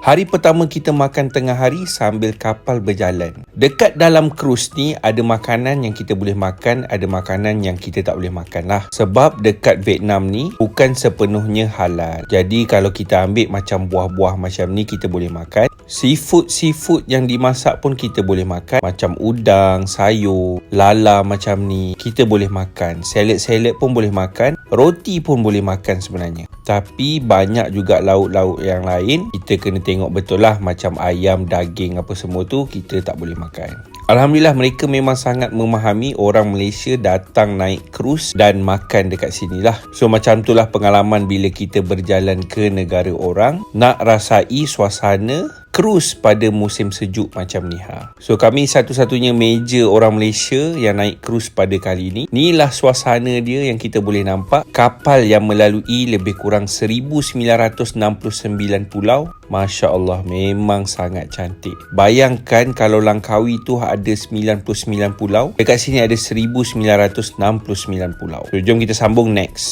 Hari pertama kita makan tengah hari sambil kapal berjalan. Dekat dalam krus ni ada makanan yang kita boleh makan, ada makanan yang kita tak boleh makan lah. Sebab dekat Vietnam ni bukan sepenuhnya halal. Jadi kalau kita ambil macam buah-buah macam ni kita boleh makan. Seafood yang dimasak pun kita boleh makan. Macam udang, sayur, lala macam ni kita boleh makan. Salad pun boleh makan. Roti pun boleh makan sebenarnya. Tapi banyak juga lauk-lauk yang lain kita kena tengok betul lah, macam ayam, daging apa semua tu kita tak boleh makan. Alhamdulillah mereka memang sangat memahami orang Malaysia datang naik krus dan makan dekat sini lah. So macam tu lah pengalaman bila kita berjalan ke negara orang nak rasai suasana krus pada musim sejuk macam ni ha. So kami satu-satunya meja orang Malaysia yang naik krus pada kali ni. Inilah suasana dia yang kita boleh nampak. Kapal yang melalui lebih kurang 1969 pulau. Masya Allah, memang sangat cantik. Bayangkan kalau Langkawi tu ada 99 pulau, dekat sini ada 1969 pulau. So jom kita sambung next.